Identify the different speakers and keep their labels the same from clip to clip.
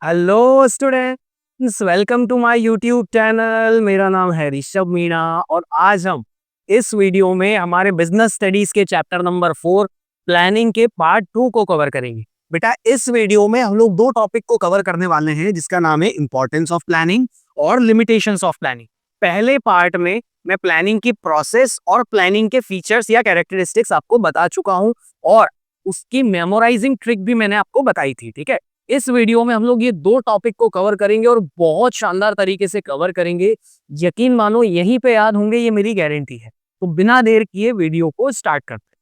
Speaker 1: Hello students, welcome to my YouTube channel. मेरा नाम है ऋषभ मीणा और आज हम इस वीडियो में हमारे बिजनेस स्टडीज के चैप्टर नंबर 4 प्लानिंग के पार्ट 2 को कवर करेंगे। बेटा, इस वीडियो में हम लोग दो टॉपिक को कवर करने वाले हैं जिसका नाम है इंपॉर्टेंस ऑफ प्लानिंग और लिमिटेशंस ऑफ प्लानिंग। पहले पार्ट में मैं प्लानिंग की प्रोसेस और प्लानिंग के फीचर्स या कैरेक्टरिस्टिक्स आपको बता चुका हूं और उसकी मेमोराइजिंग ट्रिक भी मैंने आपको बताई थी। ठीक है, इस वीडियो में हम लोग ये दो टॉपिक को कवर करेंगे और बहुत शानदार तरीके से कवर करेंगे। यकीन मानो यहीं पे याद होंगे, ये मेरी गारंटी है। तो बिना देर किए वीडियो को स्टार्ट करते हैं।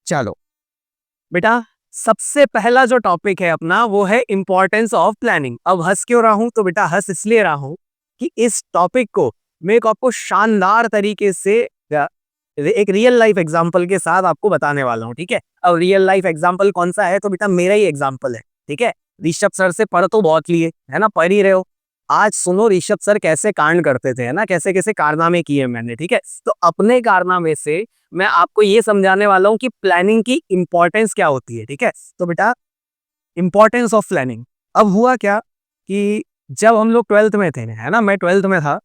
Speaker 1: चलो बेटा, सबसे पहला जो टॉपिक है अपना वो है इंपॉर्टेंस ऑफ प्लानिंग। अब हंस क्यों रहा हूं? तो बेटा हंस इसलिए रहा हूं कि इस टॉपिक को मैं आपको शानदार तरीके से एक रियल लाइफ एग्जांपल के साथ आपको बताने वाला हूं। ठीक है, अब रियल लाइफ एग्जांपल कौन सा है? तो बेटा मेरा ही एग्जांपल है। ठीक है, ऋषभ सर से पढ़ तो बहुत लिए है ना, पढ़ ही रहे हो। आज सुनो ऋषभ सर कैसे कांड करते थे, है ना, कैसे कैसे कारनामे किए मैंने। ठीक है, तो अपने कारनामे से मैं आपको ये समझाने वाला हूं कि प्लानिंग की इंपॉर्टेंस क्या होती है। ठीक है, तो बेटा इंपॉर्टेंस ऑफ प्लानिंग। अब हुआ क्या कि जब हम लोग 12th में थे, है ना, मैं 12th में था,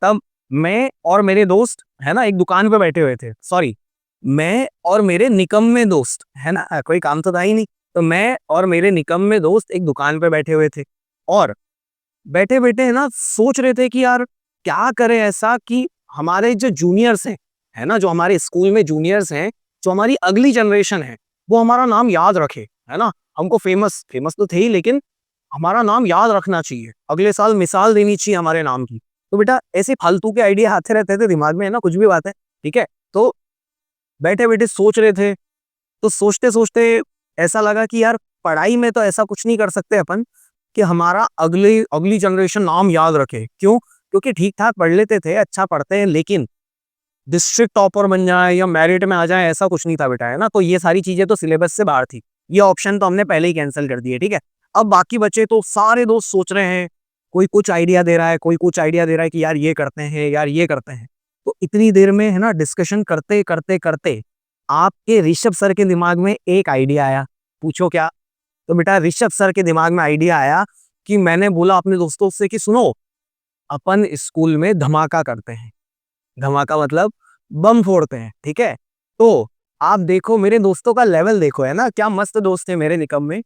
Speaker 1: तब मैं और मेरे दोस्त है ना एक दुकान पे बैठे हुए थे। सॉरी, मैं और मेरे निकम्मे दोस्त, है ना, कोई काम तो था ही नहीं। तो मैं और मेरे निकम्मे दोस्त एक दुकान पे बैठे हुए थे और बैठे बैठे है ना सोच रहे थे कि यार क्या करें ऐसा कि हमारे जो जूनियर्स हैं, है ना, जो हमारे स्कूल में जूनियर्स हैं, जो हमारी अगली जनरेशन है, वो हमारा नाम याद रखे। है ना, हमको फेमस फेमस तो थे ही, लेकिन हमारा नाम याद रखना चाहिए, अगले साल मिसाल देनी चाहिए हमारे नाम की। तो बेटा ऐसे फालतू के आइडिया आते रहते थे दिमाग में, है ना, कुछ भी बात है। ठीक है, तो बैठे बैठे सोच रहे थे, तो सोचते सोचते ऐसा लगा कि यार पढ़ाई में तो ऐसा कुछ नहीं कर सकते अपन कि हमारा अगली अगली जनरेशन नाम याद रखे। क्यों? क्योंकि ठीक ठाक पढ़ लेते थे, अच्छा पढ़ते हैं, लेकिन डिस्ट्रिक्ट टॉपर बन जाए या मेरिट में आ जाए ऐसा कुछ नहीं था बेटा, है ना। तो ये सारी चीजें तो सिलेबस से बाहर थी, ये ऑप्शन तो हमने पहले ही कैंसिल कर दिए। ठीक है, अब बाकी बचे तो सारे दोस्त सोच रहे हैं, कोई कुछ आइडिया दे रहा है, कोई कुछ आइडिया दे रहा है कि यार ये करते हैं, यार ये करते हैं। तो इतनी देर में है ना डिस्कशन करते करते करते आपके ऋषभ सर के दिमाग में एक आइडिया आया। पूछो क्या? तो बेटा ऋषभ सर के दिमाग में आइडिया आया कि मैंने बोला अपने दोस्तों से कि सुनो, अपन स्कूल में धमाका करते हैं। धमाका मतलब बम फोड़ते हैं। ठीक है, तो आप देखो मेरे दोस्तों का लेवल देखो, है ना, क्या मस्त दोस्त है मेरे निकम में।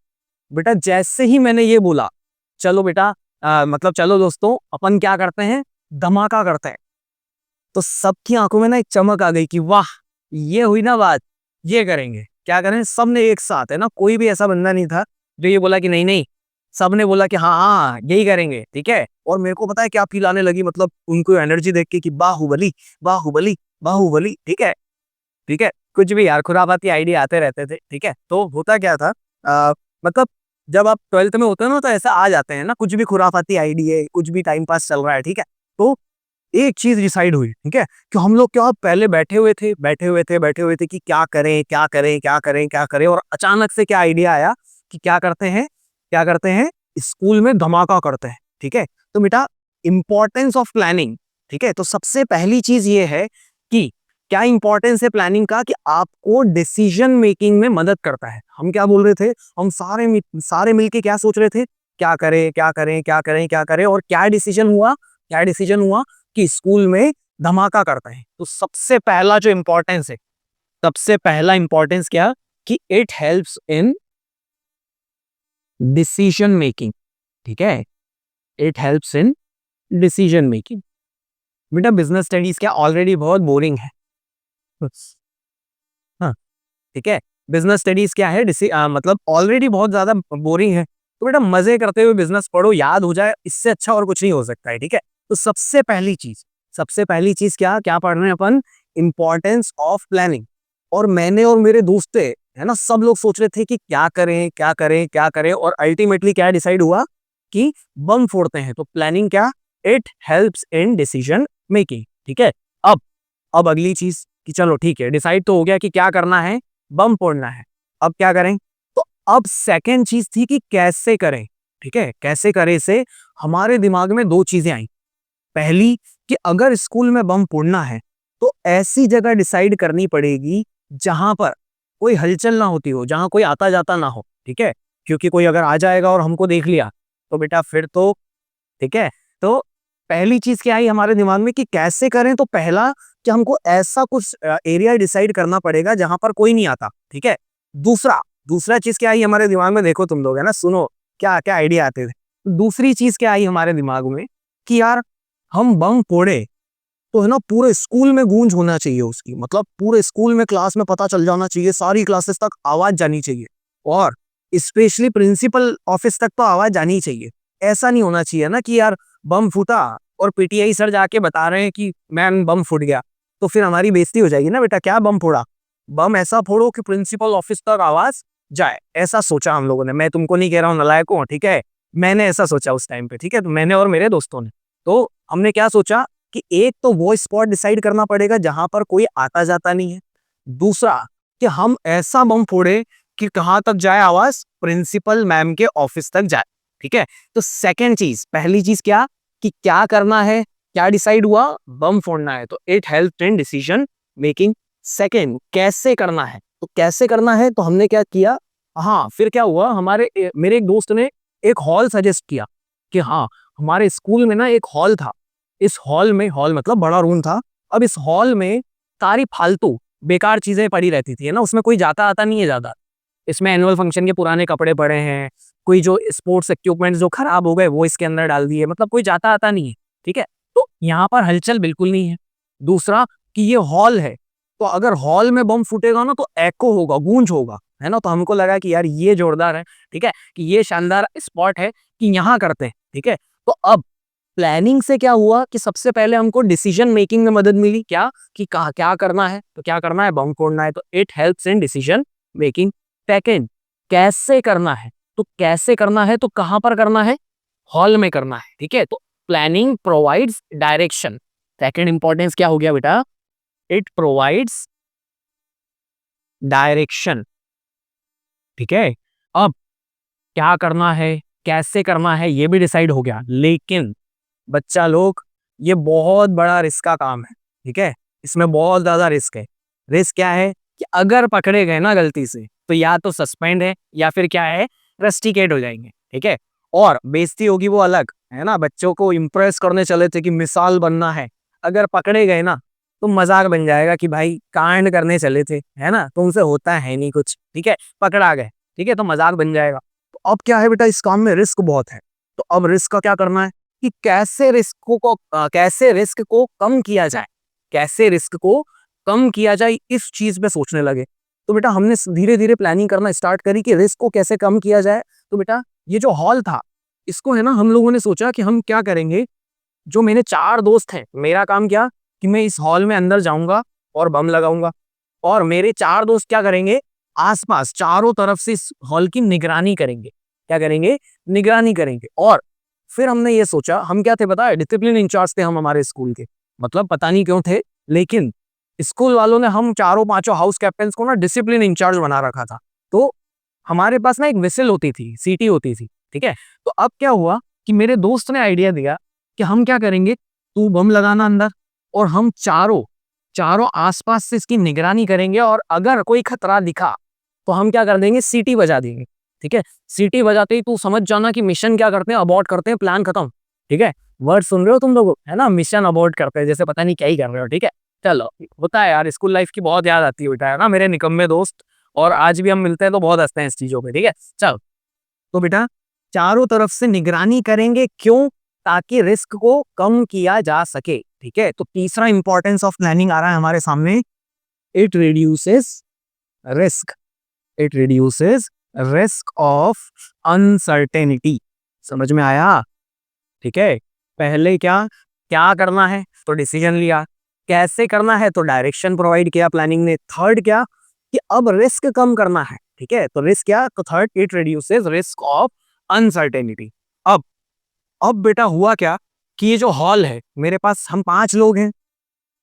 Speaker 1: बेटा जैसे ही मैंने ये बोला, चलो बेटा मतलब चलो दोस्तों अपन क्या करते हैं, धमाका करते हैं, तो सबकी आंखों में ना एक चमक आ गई कि वाह, ये हुई ना बात, ये करेंगे। क्या करें? सबने एक साथ, है ना, कोई भी ऐसा बंदा नहीं था जो ये बोला कि नहीं नहीं। सबने बोला कि हाँ हाँ यही करेंगे। ठीक है, और मेरे को पता है क्या फील आने लगी, मतलब उनको एनर्जी देख के कि बाहुबली बाहुबली बाहुबली। ठीक है, ठीक है, कुछ भी यार खुराफाती आइडिया आते रहते थे। ठीक है, तो होता क्या था, मतलब जब आप 12th में होते हो ना तो ऐसा आ जाते हैं ना, कुछ भी खुराफाती आइडिया, कुछ भी टाइम पास चल रहा है। ठीक है, तो एक चीज डिसाइड हुई। ठीक है, कि हम लोग क्या पहले बैठे हुए थे कि क्या करें क्या करें क्या करें क्या करें, और अचानक से क्या आइडिया आया कि क्या करते हैं स्कूल में धमाका करते हैं। ठीक है, तो बेटा इंपॉर्टेंस ऑफ प्लानिंग। ठीक है, तो सबसे पहली चीज ये है कि क्या इंपॉर्टेंस है प्लानिंग का, कि आपको डिसीजन मेकिंग में मदद करता है। हम क्या बोल रहे थे, हम सारे मिलके क्या सोच रहे थे, क्या करें क्या करें क्या करें क्या करें, और क्या डिसीजन हुआ कि स्कूल में धमाका करते हैं। तो सबसे पहला जो इंपॉर्टेंस है, सबसे पहला इंपॉर्टेंस क्या, कि it helps in decision making. ठीक है, it helps in decision making. बेटा बिजनेस स्टडीज क्या ऑलरेडी बहुत बोरिंग है। हाँ, ठीक है, बिजनेस स्टडीज क्या है, मतलब ऑलरेडी बहुत ज्यादा बोरिंग है। तो बेटा मजे करते हुए बिजनेस पढ़ो, याद हो जाए, इससे अच्छा और कुछ नहीं हो सकता है। ठीक है, तो सबसे पहली चीज क्या क्या पढ़ रहे हैं अपन, इंपॉर्टेंस ऑफ प्लानिंग। और मैंने और मेरे दोस्त थे, है ना, सब लोग सोच रहे थे कि क्या करें क्या करें क्या करें, और अल्टीमेटली क्या डिसाइड हुआ कि बम फोड़ते हैं। तो प्लानिंग क्या, it helps in decision making. ठीक है, अब अब अगली चीज कि चलो ठीक है डिसाइड तो हो गया कि क्या करना है, बम फोड़ना है। अब क्या करें? तो अब सेकेंड चीज थी कि कैसे करें। ठीक है, कैसे करें से हमारे दिमाग में दो चीजें आई। पहली, कि अगर स्कूल में बम फोड़ना है तो ऐसी जगह डिसाइड करनी पड़ेगी जहां पर कोई हलचल ना होती हो, जहां कोई आता जाता ना हो। ठीक है, क्योंकि कोई अगर आ जाएगा और हमको देख लिया तो बेटा फिर तो ठीक है। तो पहली चीज क्या आई हमारे दिमाग में कि कैसे करें, तो पहला कि हमको ऐसा कुछ एरिया डिसाइड करना पड़ेगा जहां पर कोई नहीं आता, ठीक है। दूसरा दूसरा चीज क्या आई हमारे दिमाग में, देखो तुम लोग है ना, सुनो क्या क्या आइडिया आते थे। दूसरी चीज क्या आई हमारे दिमाग में कि यार हम बम फोड़े तो है ना पूरे स्कूल में गूंज होना चाहिए उसकी, मतलब पूरे स्कूल में क्लास में पता चल जाना चाहिए, सारी क्लासेस तक आवाज जानी चाहिए, और स्पेशली प्रिंसिपल ऑफिस तक तो आवाज जानी चाहिए। ऐसा नहीं होना चाहिए ना कि यार बम फूटा और पीटीआई सर जाके बता रहे हैं कि मैम बम फूट गया, तो फिर हमारी बेइज्जती हो जाएगी ना। बेटा क्या बम फोड़ा, बम ऐसा फोड़ो कि प्रिंसिपल ऑफिस तक आवाज जाए। ऐसा सोचा हम लोगों ने, मैं तुमको नहीं कह रहा हूँ नलायक हूँ, ठीक है, मैंने ऐसा सोचा उस टाइम पे, ठीक है, तो मैंने और मेरे दोस्तों ने। तो हमने क्या सोचा कि एक तो वो स्पॉट डिसाइड करना पड़ेगा जहां पर कोई आता जाता नहीं है। दूसरा कि हम ऐसा बम फोड़े कि कहां तक जाए आवाज, प्रिंसिपल मैम के ऑफिस तक जाए, ठीक है। तो सेकंड चीज, पहली चीज क्या कि क्या करना है, क्या डिसाइड हुआ, बम फोड़ना है, तो it help in decision making. Second कैसे करना है, तो कैसे करना है तो हमने क्या किया, हाँ फिर क्या हुआ, मेरे एक दोस्त ने एक हॉल सजेस्ट किया कि हाँ हमारे स्कूल में ना एक हॉल था, इस हॉल में, हॉल मतलब बड़ा रूम था, अब इस हॉल में सारी फालतू बेकार चीजें पड़ी रहती थी, है ना, उसमें कोई जाता आता नहीं है ज्यादा। इसमें एनुअल फंक्शन के पुराने कपड़े पड़े हैं, कोई जो स्पोर्ट्स इक्विपमेंट्स जो खराब हो गए वो इसके अंदर डाल दिए, मतलब कोई जाता आता नहीं है, ठीक है। तो यहाँ पर हलचल बिल्कुल नहीं है। दूसरा कि ये हॉल है, तो अगर हॉल में बम फूटेगा ना तो एको होगा, गूंज होगा, है ना। तो हमको लगा कि यार ये जोरदार है, ठीक है, कि ये शानदार स्पॉट है कि यहाँ करते हैं, ठीक है। तो अब प्लानिंग से क्या हुआ कि सबसे पहले हमको डिसीजन मेकिंग में मदद मिली, क्या कि कहा क्या करना है, तो क्या करना है, बम फोड़ना है, तो it helps in decision making. Second कैसे करना है, तो कैसे करना है तो कहां पर करना है, हॉल में करना है, ठीक है। तो planning provides direction, second importance क्या हो गया बेटा, इट प्रोवाइड्स डायरेक्शन, ठीक है। अब क्या करना है, कैसे करना है, ये भी डिसाइड हो गया, लेकिन बच्चा लोग ये बहुत बड़ा रिस्क का काम है, ठीक है, इसमें बहुत ज्यादा रिस्क है। रिस्क क्या है कि अगर पकड़े गए ना गलती से तो या तो सस्पेंड है या फिर क्या है, रस्टिकेट हो जाएंगे, ठीक है। और बेइज्जती होगी वो अलग, है ना, बच्चों को इंप्रेस करने चले थे कि मिसाल बनना है, अगर पकड़े गए ना तो मजाक बन जाएगा कि भाई कांड करने चले थे, है ना, तुमसे होता है नहीं कुछ, ठीक है, पकड़ा गए, ठीक है, तो मजाक बन जाएगा। तो अब क्या है बेटा, इस काम में रिस्क बहुत है, तो अब रिस्क का क्या करना है कि कैसे रिस्क को कम किया जाए, कैसे रिस्क को कम किया जाए, इस चीज पे सोचने लगे। तो बेटा हमने धीरे धीरे प्लानिंग करना स्टार्ट करी कि रिस्क को कैसे कम किया जाए। तो बेटा ये जो हॉल था इसको है ना हम लोगों ने सोचा कि हम क्या करेंगे, जो मेरे चार दोस्त हैं, मेरा काम क्या कि मैं इस हॉल में अंदर जाऊंगा और बम लगाऊंगा, और मेरे चार दोस्त क्या करेंगे, आसपास चारों तरफ से इस हॉल की निगरानी करेंगे, क्या करेंगे, निगरानी करेंगे। और फिर हमने ये सोचा, हम क्या थे पता है, डिसिप्लिन इंचार्ज थे हम हमारे स्कूल के, मतलब पता नहीं क्यों थे, लेकिन स्कूल वालों ने हम चारों पांचों हाउस कैप्टन को ना डिसिप्लिन इंचार्ज बना रखा था। तो हमारे पास ना एक विसिल होती थी, सीटी होती थी, ठीक है। तो अब क्या हुआ कि मेरे दोस्त ने आइडिया दिया कि हम क्या करेंगे, तू बम लगाना अंदर और हम चारों चारों आसपास से इसकी निगरानी करेंगे, और अगर कोई खतरा दिखा तो हम क्या कर देंगे, सीटी बजा देंगे, ठीक है। सीटी बजाते ही तू समझ जाना कि मिशन क्या करते हैं, अबॉर्ट करते हैं, प्लान खत्म, ठीक है। वर्ड सुन रहे हो तुम लोग, है ना, मिशन अबॉर्ट करते हैं, जैसे पता नहीं क्या ही कर रहे हो, ठीक है। चलो होता है यार, स्कूल लाइफ की बहुत याद आती है बेटा, है ना, मेरे निकम्मे दोस्त, और आज भी हम मिलते हैं तो बहुत हंसते हैं इस चीजों पे, ठीक है। चलो तो बेटा चारों तरफ से निगरानी करेंगे, क्यों, ताकि रिस्क को कम किया जा सके, ठीक है। तो तीसरा इंपॉर्टेंस ऑफ प्लानिंग आ रहा है हमारे सामने, it reduces risk, it reduces risk of uncertainty. समझ में आया, ठीक है। पहले क्या क्या करना है तो डिसीजन लिया, कैसे करना है तो डायरेक्शन प्रोवाइड किया प्लानिंग ने। थर्ड क्या कि अब रिस्क कम करना है, ठीक है, तो रिस्क क्या, तो third it reduces risk of uncertainty. अब अब बेटा हुआ क्या कि ये जो हॉल है मेरे पास, हम पांच लोग हैं,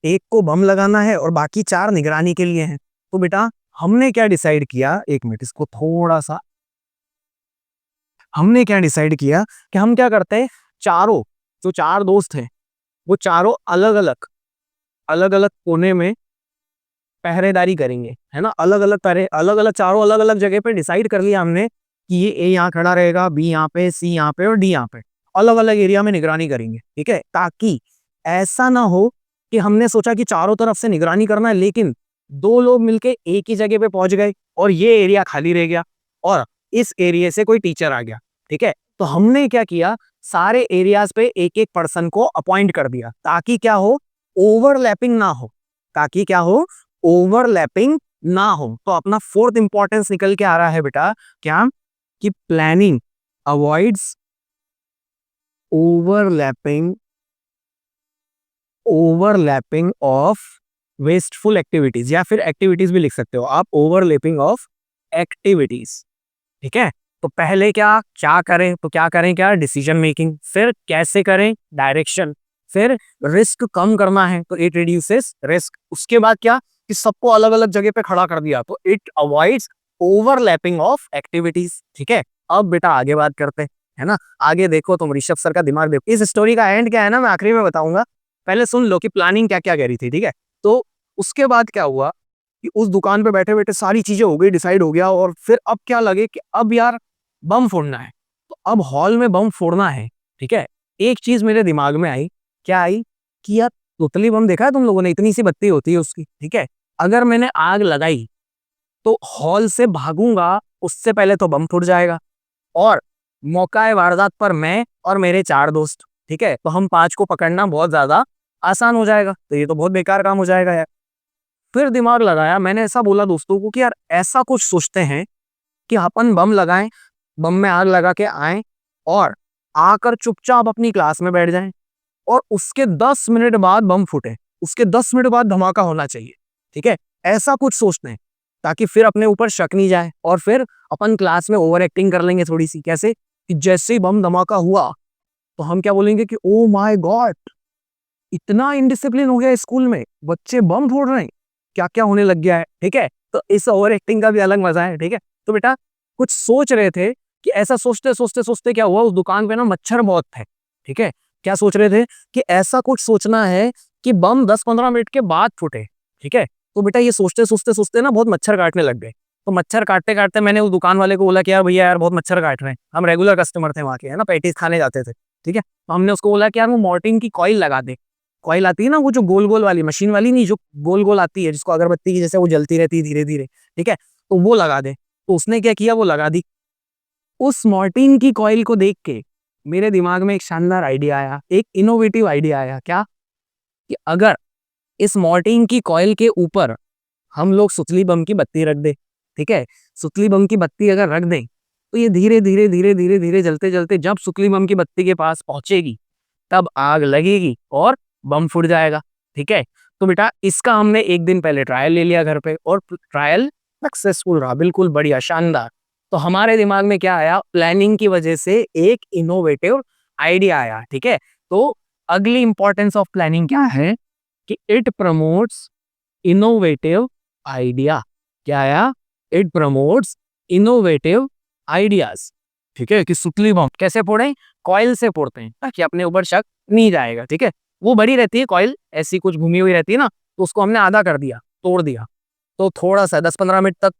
Speaker 1: एक को बम लगाना है और बाकी चार निगरानी के लिए हैं। तो बेटा हमने क्या डिसाइड किया, एक मिनट इसको थोड़ा सा, हमने क्या डिसाइड किया कि हम क्या करते हैं, चारों जो चार दोस्त हैं वो चारों अलग अलग कोने में पहरेदारी करेंगे, है ना, अलग अलग चारों अलग अलग जगह पे डिसाइड कर लिया हमने कि ये ए यहाँ खड़ा रहेगा, बी यहाँ पे, सी यहाँ पे और डी यहाँ पे, अलग अलग एरिया में निगरानी करेंगे, ठीक है, ताकि ऐसा ना हो कि हमने सोचा कि चारों तरफ से निगरानी करना है, लेकिन दो लोग मिलके एक ही जगह पे पहुंच गए और ये एरिया खाली रह गया और इस एरिया से कोई टीचर आ गया, ठीक है। तो हमने क्या किया, सारे एरियाज पे एक एक पर्सन को अपॉइंट कर दिया, ताकि क्या हो, ओवरलैपिंग ना हो, ताकि क्या हो, ओवरलैपिंग ना हो। तो अपना फोर्थ इंपॉर्टेंस निकल के आ रहा है बेटा, क्या, कि planning avoids overlapping overlapping of wasteful activities, या फिर एक्टिविटीज भी लिख सकते हो आप, ओवरलैपिंग ऑफ एक्टिविटीज, ठीक है। तो पहले क्या क्या करें, तो क्या करें, क्या डिसीजन मेकिंग, फिर कैसे करें, डायरेक्शन, फिर रिस्क कम करना है तो इट रिड्यूसेस रिस्क, उसके बाद क्या, कि सबको अलग अलग जगह पे खड़ा कर दिया तो it avoids overlapping of activities, ठीक है। अब बेटा आगे बात करते हैं, है ना, आगे देखो तुम, ऋषभ सर का दिमाग देखो। इस स्टोरी का एंड क्या है ना, मैं आखिरी में बताऊंगा, पहले सुन लो कि प्लानिंग क्या क्या कह रही थी, ठीक है। तो उसके बाद क्या हुआ कि उस दुकान पे बैठे बैठे सारी चीजें हो गई, डिसाइड हो गया, और फिर अब क्या लगे कि अब यार बम फोड़ना है, तो अब हॉल में बम फोड़ना है, ठीक है। एक चीज मेरे दिमाग में आई, क्या आई, कि यार तोतली बम देखा है तुम लोगों ने, इतनी सी बत्ती होती है उसकी, ठीक है, अगर मैंने आग लगाई तो हॉल से भागूंगा उससे पहले तो बम फूट जाएगा, और मौका है वारदात पर मैं और मेरे चार दोस्त, ठीक है, तो हम पांच को पकड़ना बहुत ज्यादा आसान हो जाएगा, तो ये तो बहुत बेकार काम हो जाएगा यार। फिर दिमाग लगाया, मैंने ऐसा बोला दोस्तों को कि यार ऐसा कुछ सोचते हैं कि अपन बम लगाएं, बम में आग लगा के आए और आकर चुपचाप अपनी क्लास में बैठ जाएं, और उसके 10 मिनट बाद बम फूटे, उसके 10 मिनट बाद धमाका होना चाहिए, ठीक है, ऐसा कुछ सोचते हैं, ताकि फिर अपने ऊपर शक नहीं जाए, और फिर अपन क्लास में ओवर एक्टिंग कर लेंगे थोड़ी सी, कैसे, कि जैसे ही बम धमाका हुआ तो हम क्या बोलेंगे कि ओ माय गॉड, इतना इनडिसिप्लिन हो गया स्कूल में, बच्चे बम फोड़ रहे हैं, क्या क्या होने लग गया है, ठीक है। तो इस ओवर एक्टिंग का भी अलग मजा है, ठीक है। तो बेटा कुछ सोच रहे थे कि ऐसा सोचते सोचते सोचते क्या हुआ, उस दुकान पे ना मच्छर बहुत थे, ठीक है। क्या सोच रहे थे कि ऐसा कुछ सोचना है कि बम 10-15 मिनट के बाद फूटे, ठीक है। तो बेटा ये सोचते सोचते सोचते ना बहुत मच्छर काटने लग गए, तो मच्छर काटते काटते मैंने उस दुकान वाले को बोला कि यार भैया यार बहुत मच्छर काट रहे हैं, हम रेगुलर कस्टमर थे वहाँ के, है ना, पैटीज खाने जाते थे, ठीक है। तो हमने उसको बोला कि यार वो मॉर्टिन की कॉइल लगा दे, कॉइल आती है ना, वो जो गोल गोल वाली, मशीन वाली नहीं, जो गोल गोल आती है जिसको अगरबत्ती की जैसे वो जलती रहती है धीरे धीरे, ठीक है, तो वो लगा दे। तो उसने क्या किया, वो लगा दी। उस मॉर्टिन की कॉइल को देख के मेरे दिमाग में एक शानदार आइडिया आया, एक इनोवेटिव आइडिया आया, क्या, कि अगर इस मॉर्टिन की कॉइल के ऊपर हम लोग सुतली बम की बत्ती रख दे, ठीक है, सुतली बम की बत्ती अगर रख दें तो ये धीरे धीरे धीरे धीरे धीरे जलते जलते जब सुतली बम की बत्ती के पास पहुंचेगी तब आग लगेगी और बम फूट जाएगा, ठीक है। तो बेटा इसका हमने एक दिन पहले ट्रायल ले लिया घर पे, और ट्रायल सक्सेसफुल रहा, बिल्कुल बढ़िया शानदार। तो हमारे दिमाग में क्या आया, प्लानिंग की वजह से एक इनोवेटिव आइडिया आया, ठीक है। तो अगली इंपॉर्टेंस ऑफ प्लानिंग क्या है, कि इट प्रमोट्स इनोवेटिव आइडिया, क्या आया, इट प्रमोट्स इनोवेटिव आइडियाज, ठीक है, कि सुतली बम कैसे फोड़े, कॉइल से फोड़ते हैं ताकि अपने ऊपर शक नहीं जाएगा, ठीक है। वो बड़ी रहती है कॉइल, ऐसी कुछ घूमी हुई रहती है ना, तो उसको हमने आधा कर दिया, तोड़ दिया, तो थोड़ा सा 10-15 मिनट तक,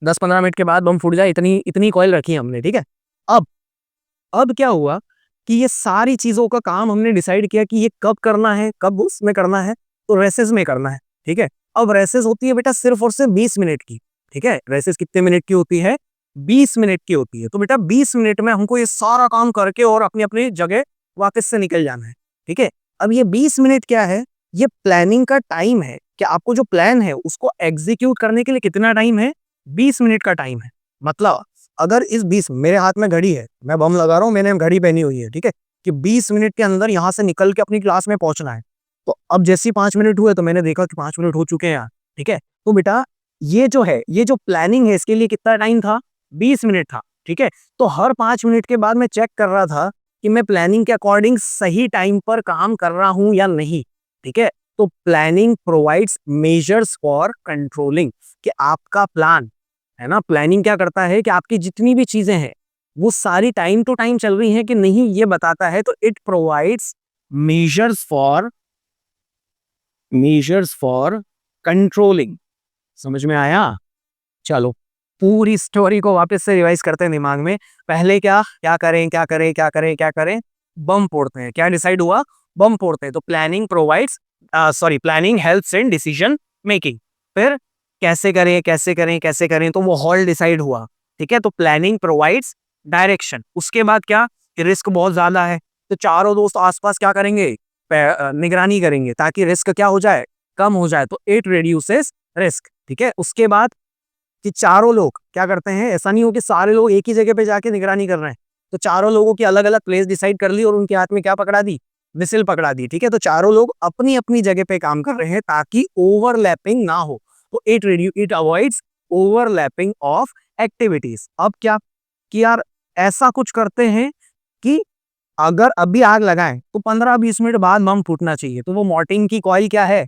Speaker 1: 10-15 मिनट के बाद बम फूट जाए, इतनी इतनी कॉइल रखी हमने, ठीक है। अब अब क्या हुआ कि ये सारी चीजों का काम हमने डिसाइड किया कि ये कब करना है, कब उसमें करना है, तो रेसेस में करना है, ठीक है। अब रेसेस होती है बेटा सिर्फ और सिर्फ 20 मिनट की, ठीक है, रेसेस कितने मिनट की होती है, 20 मिनट की होती है। तो बेटा 20 मिनट में हमको ये सारा काम करके और अपनी अपनी जगह वापस से निकल जाना है, ठीक है। अब ये 20 मिनट क्या है, ये प्लानिंग का टाइम है कि आपको जो प्लान है उसको एग्जीक्यूट करने के लिए कितना टाइम है, 20 मिनट का टाइम है। मतलब अगर इस 20, मेरे हाथ में घड़ी है, मैं बम लगा रहा हूँ, मैंने घड़ी पहनी हुई है, ठीक है, कि 20 मिनट के अंदर यहाँ से निकल के अपनी क्लास में पहुंचना है। तो अब जैसे ही 5 मिनट हुए तो मैंने देखा कि 5 मिनट हो चुके हैं यार, ठीक है। तो बेटा ये जो है, ये जो प्लानिंग है, इसके लिए कितना टाइम था, 20 मिनट था, ठीक है। तो हर 5 मिनट के बाद मैं चेक कर रहा था कि मैं प्लानिंग के अकॉर्डिंग सही टाइम पर काम कर रहा हूं या नहीं, ठीक है। तो planning provides measures for controlling, कि आपका प्लान है ना, प्लानिंग क्या करता है कि आपकी जितनी भी चीजें हैं वो सारी टाइम टू टाइम चल रही हैं कि नहीं, ये बताता है। तो it provides measures for controlling, समझ में आया। चलो पूरी स्टोरी को वापस से रिवाइज करते हैं दिमाग में। पहले क्या क्या करें क्या करें क्या करें क्या करें, बम फोड़ते हैं। क्या डिसाइड हुआ? बम फोड़ते हैं। तो planning provides planning helps in decision making. फिर कैसे करें कैसे करें कैसे करें, तो वो हॉल डिसाइड हुआ। ठीक है, तो प्लानिंग प्रोवाइड्स डायरेक्शन। उसके बाद क्या, रिस्क बहुत ज्यादा है, तो चारों दोस्त आसपास क्या करेंगे, निगरानी करेंगे ताकि रिस्क क्या हो जाए, कम हो जाए। तो इट रिड्यूसेस रिस्क। ठीक है, उसके बाद कि चारों लोग क्या करते हैं, ऐसा नहीं हो कि सारे लोग एक ही जगह पे जाके निगरानी कर रहे हैं। तो चारों लोगों की अलग अलग प्लेस डिसाइड कर ली और उनके हाथ में क्या पकड़ा दी, विसिल पकड़ा दी। ठीक है, तो चारों लोग अपनी अपनी जगह पे काम कर रहे हैं ताकि ओवरलैपिंग ना हो। तो it avoids overlapping of activities. अब क्या कि यार ऐसा कुछ करते हैं कि अगर अभी आग लगाएं तो 15-20 मिनट बाद बम फूटना चाहिए। तो वो मॉर्टिन की कॉइल क्या है,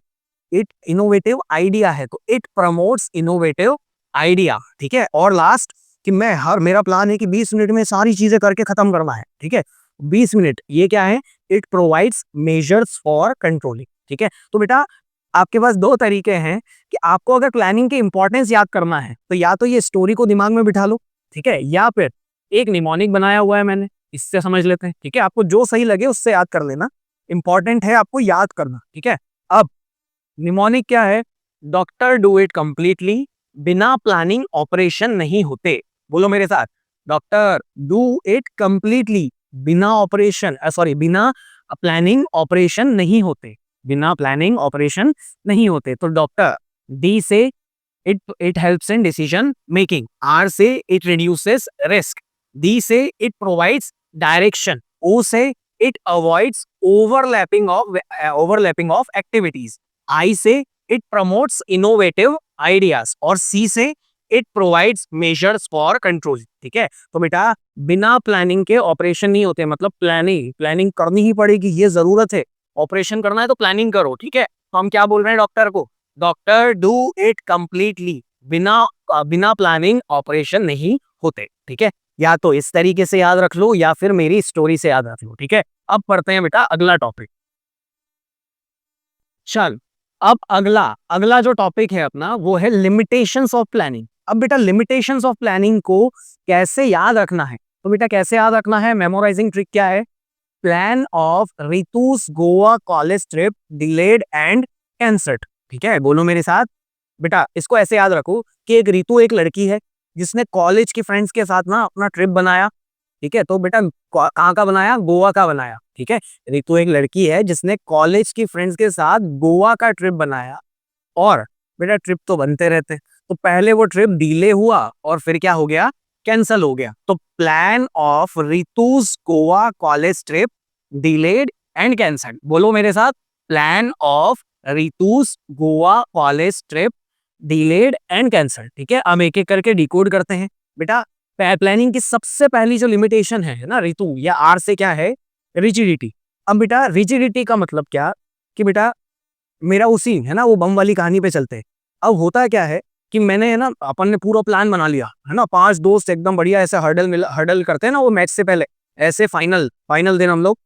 Speaker 1: इट इनोवेटिव आइडिया है। तो इट प्रमोट्स इनोवेटिव आइडिया। ठीक है, और लास्ट कि मेरा प्लान है कि 20 मिनट में सारी चीजें करके खत्म करना है। ठीक है, 20 मिनट ये क्या है, it provides measures for controlling. ठीक है, तो बेटा आपके पास दो तरीके हैं कि आपको अगर प्लानिंग के इंपॉर्टेंस याद करना है तो या तो ये स्टोरी को दिमाग में बिठा लो, ठीक है, या फिर एक निमोनिक बनाया हुआ है मैंने, इससे समझ लेते हैं। ठीक है, आपको जो सही लगे उससे याद कर लेना, इंपॉर्टेंट है आपको याद करना। ठीक है, अब निमोनिक क्या है, डॉक्टर डू इट कंप्लीटली, बिना प्लानिंग ऑपरेशन नहीं होते। बोलो मेरे साथ, डॉक्टर डू इट कंप्लीटली, बिना ऑपरेशन बिना प्लानिंग ऑपरेशन नहीं होते, बिना प्लानिंग ऑपरेशन नहीं होते। तो डॉक्टर, डी से it helps in decision making, R से इट रिड्यूसेस रिस्क, डी से इट प्रोवाइड्स डायरेक्शन, ओ से it avoids overlapping of activities, I से इट प्रमोट्स इनोवेटिव आइडियाज, और सी से it provides measures for control. ठीक है, तो बेटा बिना प्लानिंग के ऑपरेशन नहीं होते, मतलब प्लानिंग प्लानिंग करनी ही पड़ेगी, ये जरूरत है। ऑपरेशन करना है तो प्लानिंग करो। ठीक है, तो हम क्या बोल रहे हैं डॉक्टर को, डॉक्टर डू इट कंप्लीटली, बिना बिना प्लानिंग ऑपरेशन नहीं होते। ठीक है, या तो इस तरीके से याद रख लो या फिर मेरी स्टोरी से याद रख लो। ठीक है, अब पढ़ते हैं बेटा अगला टॉपिक। चल, अब अगला अगला जो टॉपिक है अपना वो है लिमिटेशंस ऑफ प्लानिंग। अब बेटा लिमिटेशंस ऑफ प्लानिंग को कैसे याद रखना है, तो बेटा कैसे याद रखना है, मेमोराइजिंग ट्रिक क्या है, plan of Ritus Goa college trip delayed and cancelled. ठीक है, बोलो मेरे साथ बेटा, इसको ऐसे याद रखो कि एक रितु एक लड़की है जिसने कॉलेज के फ्रेंड्स के साथ ना अपना ट्रिप बनाया। ठीक है, तो बेटा कहाँ का बनाया, गोवा का बनाया। ठीक है, रितु एक लड़की है जिसने कॉलेज की फ्रेंड्स के साथ गोवा का ट्रिप बनाया। और बेटा ट्रिप तो बनते रहते, तो पहले वो ट्रिप डिले हुआ और फिर क्या हो गया, कैंसल हो गया। तो plan of Ritus Goa college trip delayed and cancelled. बोलो मेरे साथ, plan of Ritus Goa college trip delayed and cancelled. ठीक है, हम एक एक करके डिकोड करते हैं। बेटा प्लानिंग की सबसे पहली जो लिमिटेशन है ना रितु या आर से क्या है, रिजिडिटी। अब बेटा रिजिडिटी का मतलब क्या कि बेटा मेरा उसी है ना वो बम वाली कहानी पे चलते हैं। अब होता क्या है कि मैंने है ना अपन ने पूरा प्लान बना लिया है ना, 5 दोस्त एकदम बढ़िया ऐसे हर्डल करते हैं ना वो मैच से पहले, ऐसे फाइनल फाइनल दिन हम लोग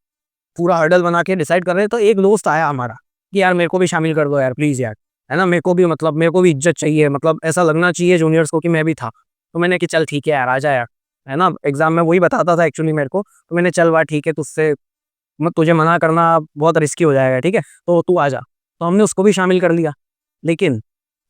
Speaker 1: पूरा हर्डल बना के डिसाइड कर रहे हैं। तो एक दोस्त आया हमारा कि यार मेरे को भी शामिल कर दो यार प्लीज यार, है ना, मेरे को भी मतलब मेरे को भी इज्जत चाहिए, मतलब ऐसा लगना चाहिए जूनियर्स को कि मैं भी था। तो मैंने कि चल ठीक है यार आ जा यार, है ना, एग्जाम में वही बताता था एक्चुअली मेरे को। तो मैंने चल वाह ठीक है, तुझसे तुझे मना करना बहुत रिस्की हो जाएगा, ठीक है तो तू आ जा। तो हमने उसको भी शामिल कर लिया, लेकिन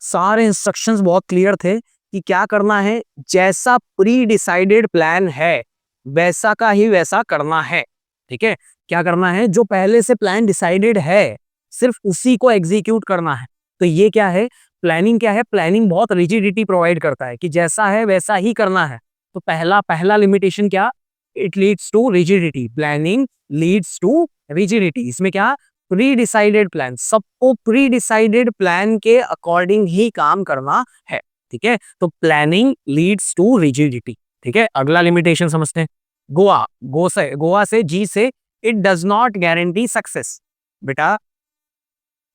Speaker 1: सारे इंस्ट्रक्शंस बहुत क्लियर थे कि क्या करना है, जैसा प्री डिसाइडेड प्लान है वैसा का ही वैसा करना है। ठीक है, क्या करना है, जो पहले से प्लान डिसाइडेड है सिर्फ उसी को एग्जीक्यूट करना है। तो ये क्या है, प्लानिंग क्या है, प्लानिंग बहुत रिजिडिटी प्रोवाइड करता है कि जैसा है वैसा ही करना है। तो पहला पहला लिमिटेशन क्या, it leads to rigidity, planning leads to rigidity. इसमें क्या, प्री डिसाइडेड प्लान, सबको प्री डिसाइडेड प्लान के अकॉर्डिंग ही काम करना है। ठीक है, तो प्लानिंग लीड्स टू रिजिडिटी। ठीक है, अगला लिमिटेशन समझते हैं, गोवा से जी से it does not guarantee success. बेटा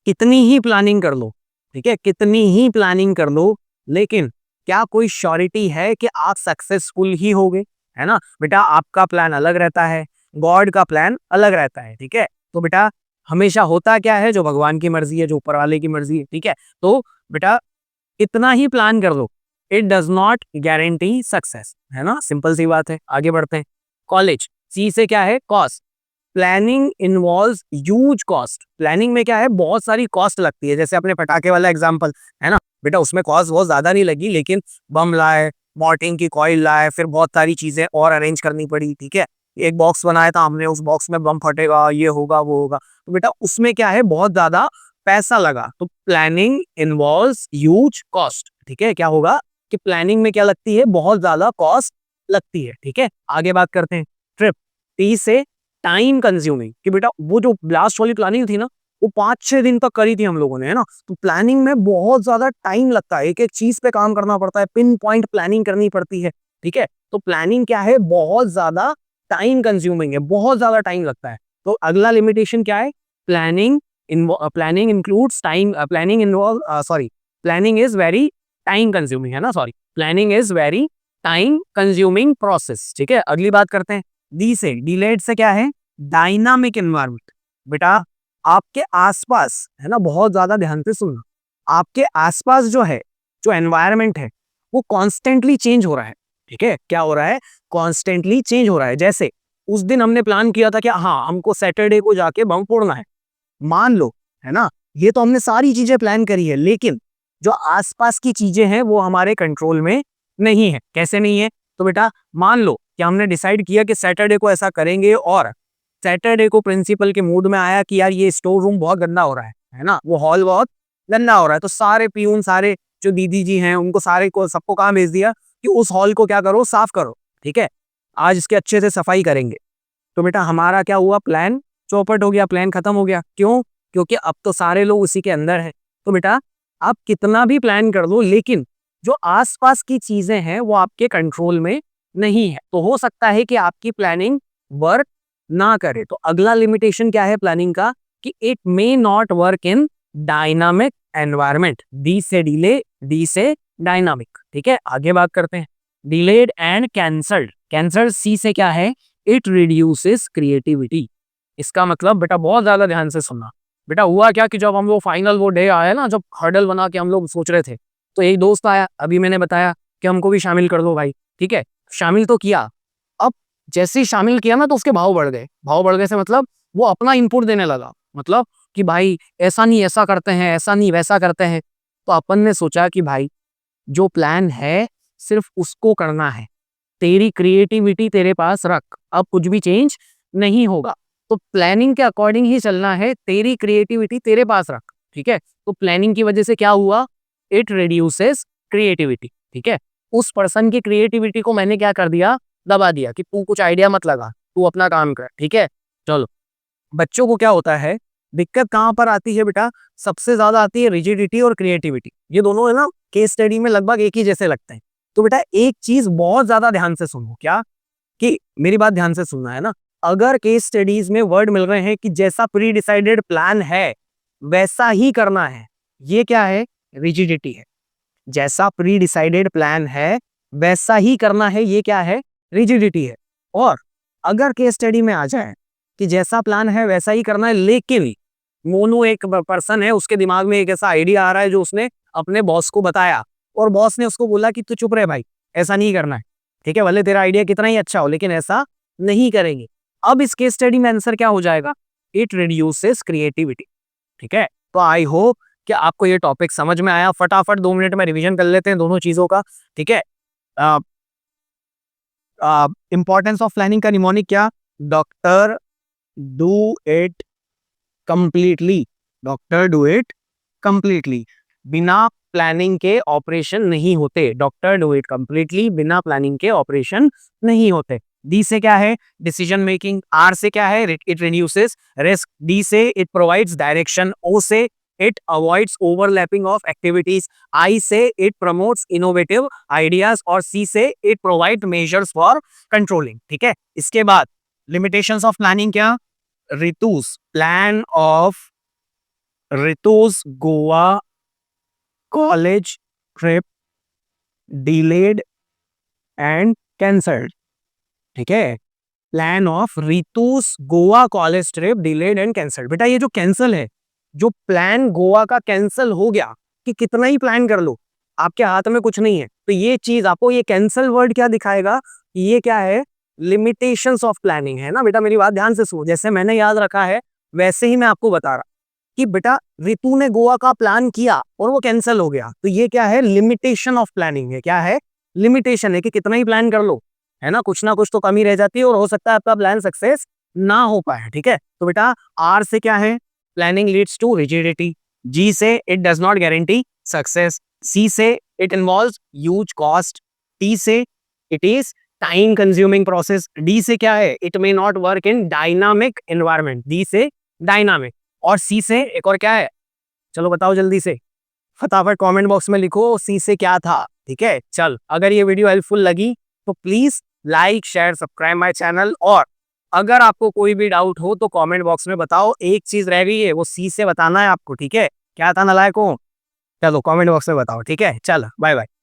Speaker 1: कितनी ही प्लानिंग कर लो, ठीक है, कितनी ही प्लानिंग कर लो, लेकिन क्या कोई श्योरिटी है कि आप सक्सेसफुल ही होगे, है ना। बेटा आपका प्लान अलग रहता है, गॉड का प्लान अलग रहता है। ठीक है, तो बेटा हमेशा होता क्या है, जो भगवान की मर्जी है, जो ऊपर वाले की मर्जी है। ठीक है, तो बेटा इतना ही प्लान कर लो, it does not guarantee success, है ना, सिंपल सी बात है। आगे बढ़ते हैं। कॉलेज, सी से क्या है, cost. Planning involves huge cost. Planning में क्या है, बहुत सारी कॉस्ट लगती है। जैसे अपने पटाखे वाला एग्जांपल है ना बेटा, उसमें कॉस्ट बहुत ज्यादा नहीं लगी, लेकिन बम लाए, मॉर्टिन की कॉइल लाए, फिर बहुत सारी चीजें और अरेंज करनी पड़ी, ठीक है। एक बॉक्स बनाया था हमने, उस बॉक्स में बम फटेगा, ये होगा वो होगा, तो बेटा उसमें क्या है, बहुत ज्यादा पैसा लगा। तो प्लानिंग इन्वॉल्व्स ह्यूज कॉस्ट, ठीक है। क्या होगा कि प्लानिंग में क्या लगती है, बहुत ज्यादा कॉस्ट लगती है, ठीक है। आगे बात करते हैं। ट्रिप, टी से टाइम कंज्यूमिंग, कि बेटा वो जो ब्लास्ट वाली प्लानिंग थी ना, वो 5-6 दिन तक करी थी हम लोगों ने, है ना। तो प्लानिंग में बहुत ज्यादा टाइम लगता है, एक एक चीज पे काम करना पड़ता है, पिन पॉइंट प्लानिंग करनी पड़ती है, ठीक है। तो प्लानिंग क्या है, बहुत ज्यादा टाइम कंज्यूमिंग है, बहुत ज्यादा टाइम लगता है। तो अगला लिमिटेशन क्या है, planning planning includes time, planning involve sorry planning is very time consuming, है ना, sorry, planning is very time consuming process, ठीक है। अगली बात करते हैं। डी से, डिलेड से क्या है, डायनामिक एनवायरनमेंट। बेटा आपके आसपास, है ना, बहुत ज्यादा ध्यान से सुनना, आपके आसपास जो है, जो एनवायरनमेंट है, वो कॉन्स्टेंटली चेंज हो रहा है, ठीक है। क्या हो रहा है, कॉन्स्टेंटली चेंज हो रहा है। जैसे उस दिन हमने प्लान किया था कि हाँ हमको सैटरडे को जाके बम फोड़ना है, मान लो, है ना, ये तो हमने सारी चीजें प्लान करी है, लेकिन जो आसपास की चीजें हैं वो हमारे कंट्रोल में नहीं है। कैसे नहीं है, तो बेटा मान लो कि हमने डिसाइड किया कि सैटरडे को ऐसा करेंगे, और सैटरडे को प्रिंसिपल के मूड में आया कि यार ये स्टोर रूम बहुत गंदा हो रहा है ना, वो हॉल बहुत गंदा हो रहा है, तो सारे पियून, सारे जो दीदी जी हैं, उनको सारे को, सबको काम भेज दिया कि उस हॉल को क्या करो, साफ करो, ठीक है, आज इसके अच्छे से सफाई करेंगे। तो बेटा हमारा क्या हुआ, प्लान चौपट हो गया, प्लान खत्म हो गया। क्यों, क्योंकि अब तो सारे लोग उसी के अंदर हैं। तो बेटा आप कितना भी प्लान कर लो, लेकिन जो आसपास की चीजें हैं वो आपके कंट्रोल में नहीं है, तो हो सकता है कि आपकी प्लानिंग वर्क ना करे। तो अगला लिमिटेशन क्या है प्लानिंग का, कि it may not work in dynamic environment. D से डिले, डी से डायनामिक, ठीक है। आगे बात करते हैं। डिलेड एंड कैंसल्ड, कैंसल्ड सी से क्या है, इट रिड्यूसेस क्रिएटिविटी। इसका मतलब बेटा बहुत ज्यादा ध्यान से सुनना। बेटा हुआ क्या कि जब हम लोग फाइनल वो डे आया ना, जब हर्डल बना के हम लोग सोच रहे थे, तो एक दोस्त आया, अभी मैंने बताया कि हमको भी शामिल कर दो भाई, ठीक है। शामिल तो किया, अब जैसे ही शामिल किया ना, तो उसके भाव बढ़ गए। भाव बढ़ गए से मतलब वो अपना इनपुट देने लगा, मतलब कि भाई ऐसा नहीं ऐसा करते हैं, ऐसा नहीं वैसा करते हैं। तो अपन ने सोचा कि भाई जो प्लान है सिर्फ उसको करना है, तेरी क्रिएटिविटी तेरे पास रख, अब कुछ भी चेंज नहीं होगा। तो प्लानिंग के अकॉर्डिंग ही चलना है, तेरी क्रिएटिविटी तेरे पास रख, ठीक है। तो प्लानिंग की वजह से क्या हुआ, इट रिड्यूसेस क्रिएटिविटी, ठीक है। उस पर्सन की क्रिएटिविटी को मैंने क्या कर दिया, दबा दिया कि तू कुछ आइडिया मत लगा, तू अपना काम कर, ठीक है। चलो, बच्चों को क्या होता है, दिक्कत कहां पर आती है बेटा, सबसे ज्यादा आती है रिजिडिटी और क्रिएटिविटी। ये दोनों है ना केस स्टडी में लगभग एक ही जैसे लगते हैं। तो बेटा एक चीज बहुत ज्यादा ध्यान से सुनो, क्या, कि मेरी बात ध्यान से सुनना है ना। अगर केस स्टडीज में वर्ड मिल रहे हैं कि जैसा प्री डिसाइडेड प्लान है वैसा ही करना है, ये क्या है, रिजिडिटी है। जैसा प्री डिसाइडेड प्लान है वैसा ही करना है, ये क्या है, रिजिडिटी है। और अगर केस स्टडी में आ जाए कि जैसा प्लान है वैसा ही करना है, लेकिन मोनू एक पर्सन है, उसके दिमाग में एक ऐसा आइडिया आ रहा है जो उसने अपने बॉस को बताया, और बॉस ने उसको बोला कि तू चुप रहे भाई, ऐसा नहीं करना है, ठीक है, भले तेरा आइडिया कितना ही अच्छा हो, लेकिन ऐसा नहीं करेंगे। अब इस केस स्टडी में आंसर क्या हो जाएगा, इट रिड्यूसेस क्रिएटिविटी, ठीक है। तो आई होप कि आपको ये टॉपिक समझ में आया। फटाफट 2 मिनट में रिवीजन कर लेते हैं दोनों चीजों का, ठीक है। इंपॉर्टेंस ऑफ प्लानिंग का निमोनिक क्या, doctor do it completely, doctor do it completely. बिना प्लानिंग के ऑपरेशन नहीं होते, डॉक्टर डू इट कंप्लीटली, बिना प्लानिंग के ऑपरेशन नहीं होते। डी से क्या है, डिसीजन मेकिंग। आर से क्या है, इट रिड्यूसेस रिस्क। डी से इट प्रोवाइड्स डायरेक्शन। ओ से it avoids overlapping of activities. I से इट प्रमोट्स इनोवेटिव आइडियाज, और सी से it provide measures for controlling, ठीक है। इसके बाद लिमिटेशंस ऑफ प्लानिंग क्या, Ritus, plan of Ritus Goa college trip delayed and cancelled, ठीक है। Plan of Ritus Goa college trip delayed and cancelled. बेटा ये जो कैंसल है, जो प्लान गोवा का कैंसल हो गया, कि कितना ही प्लान कर लो आपके हाथ में कुछ नहीं है, तो ये चीज आपको, ये कैंसल वर्ड क्या दिखाएगा, ये क्या है, लिमिटेशंस ऑफ प्लानिंग है ना बेटा। मेरी बात ध्यान से सुनो, जैसे मैंने याद रखा है वैसे ही मैं आपको बता रहा कि बेटा रितु ने गोवा का प्लान किया और वो कैंसिल हो गया, तो ये क्या है, लिमिटेशन ऑफ प्लानिंग है। क्या है, लिमिटेशन है कि कितना ही प्लान कर लो, है ना, कुछ ना कुछ तो कमी रह जाती है और हो सकता है आपका प्लान सक्सेस ना हो पाए। ठीक है, तो बेटा आर से क्या है, planning leads to rigidity, G से it does not guarantee success, C से it involves huge cost, T से it is time consuming process, D से क्या है, it may not work in dynamic environment, D से डायनामिक, और C से एक और क्या है, चलो बताओ जल्दी से, फटाफट कमेंट बॉक्स में लिखो सी से क्या था। ठीक है, चल अगर ये वीडियो हेल्पफुल लगी तो please like share subscribe my channel, और अगर आपको कोई भी डाउट हो तो कमेंट बॉक्स में बताओ। एक चीज रह गई है, वो सी से बताना है आपको। ठीक है, क्या था नालायकों, चलो कमेंट बॉक्स में बताओ। ठीक है, चल बाय बाय।